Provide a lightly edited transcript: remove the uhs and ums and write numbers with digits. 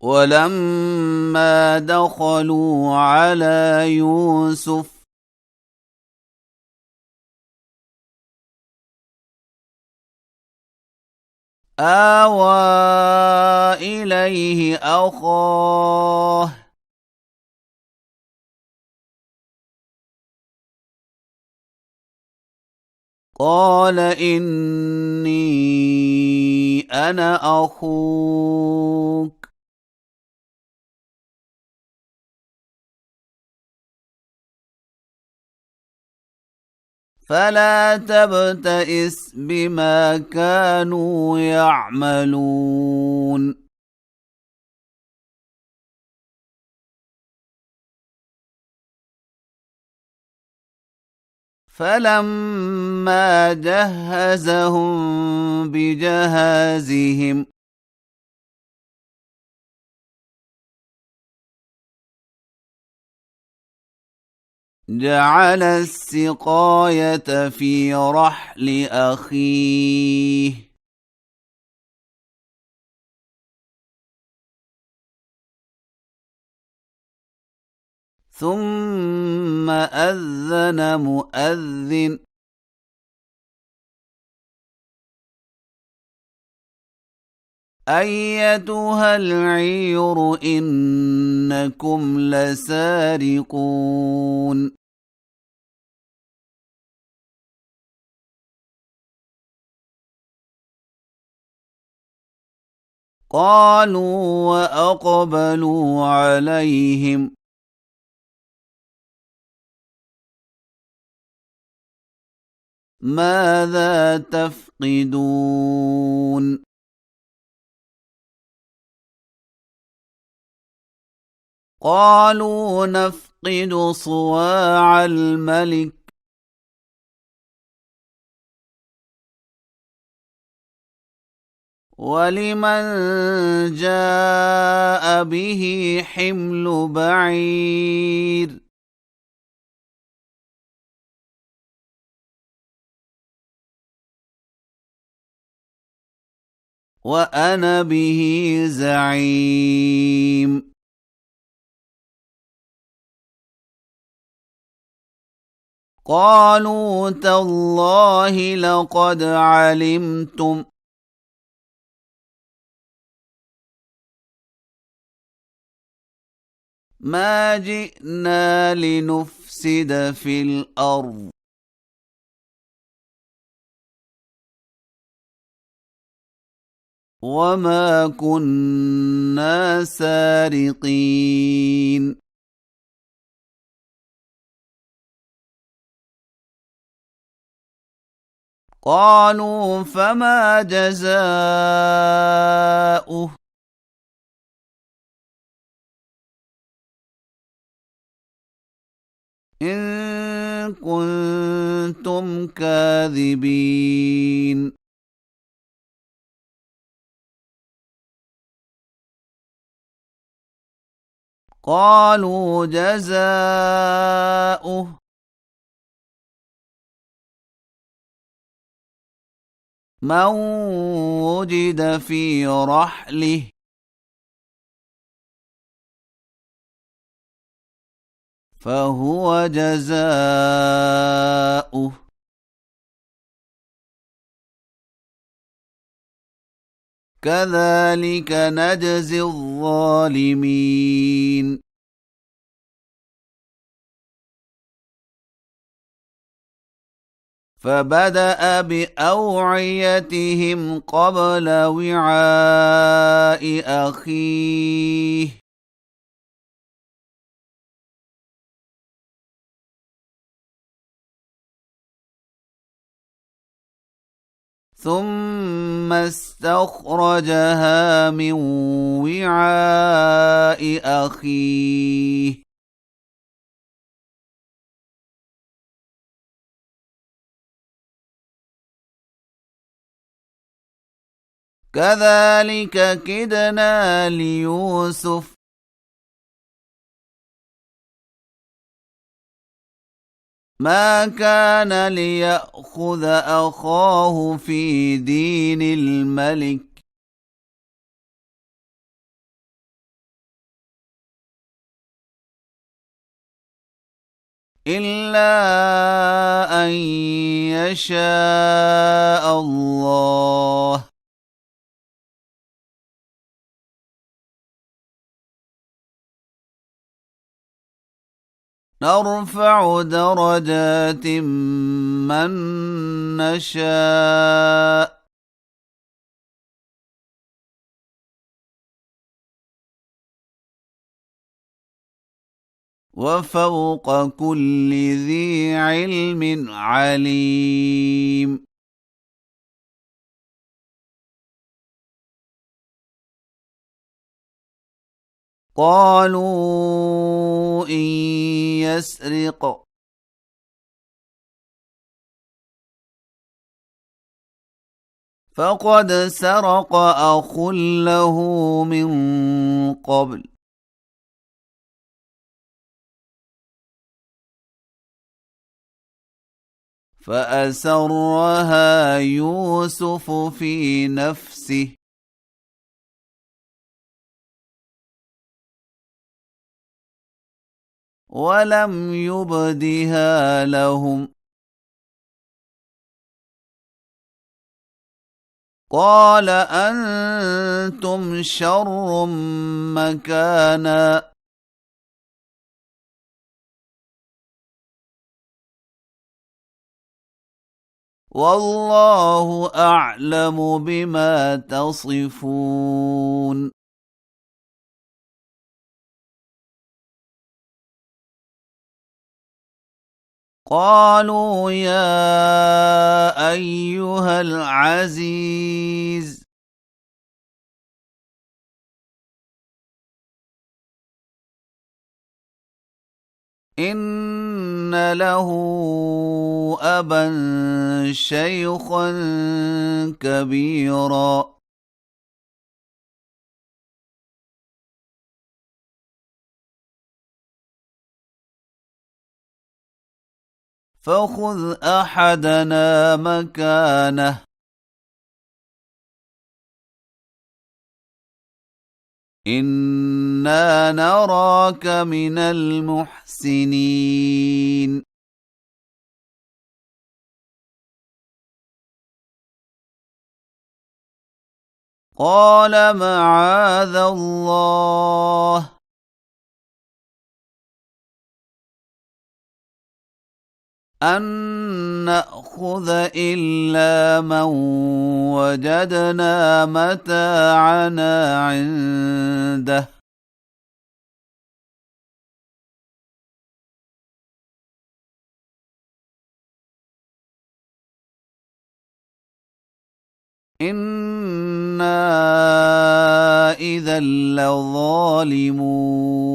ولما دخلوا على يوسف آوى إليه أخاه قال إني أنا أخوك فلا تبتئس بما كانوا يعملون فلما جهزهم بجهازهم جعل السقاية في رحل أخيه ثم أذن مؤذن أيتها العير إنكم لسارقون قالوا وأقبلوا عليهم ماذا تفقدون قالوا نفقد صواع الملك ولمن جاء به حمل بعير وأنا به زعيم قالوا تالله لقد علمتم ما جئنا لنفسد في الأرض وما كنا سارقين قالوا فما جزاؤه إن كنتم كاذبين قالوا جزاؤه من وجد في رحله فهو جزاؤه كذلك نجزي الظالمين فبدأ بأوعيتهم قبل وعاء أخيه ثم استخرجها من وعاء أخيه كذلك كدنا ليوسف ما كان ليأخذ أخاه في دين الملك إلا أن يشاء الله. نرفع درجات من نشاء. وفوق كل ذي علم عليم. قالوا إن يسرق فقد سرق أخ له من قبل فأسرها يوسف في نفسه ولم يبدها لهم. قال أنتم شر مكانا والله أعلم بما تصفون. قالوا يا أيها العزيز إن له أبا شيخا كبيرا فخذ أحدنا مكانه إنا نراك من المحسنين. قال معاذ الله أن نأخذ إلا من وجدنا متاعنا عنده إنا إذا لظالمون.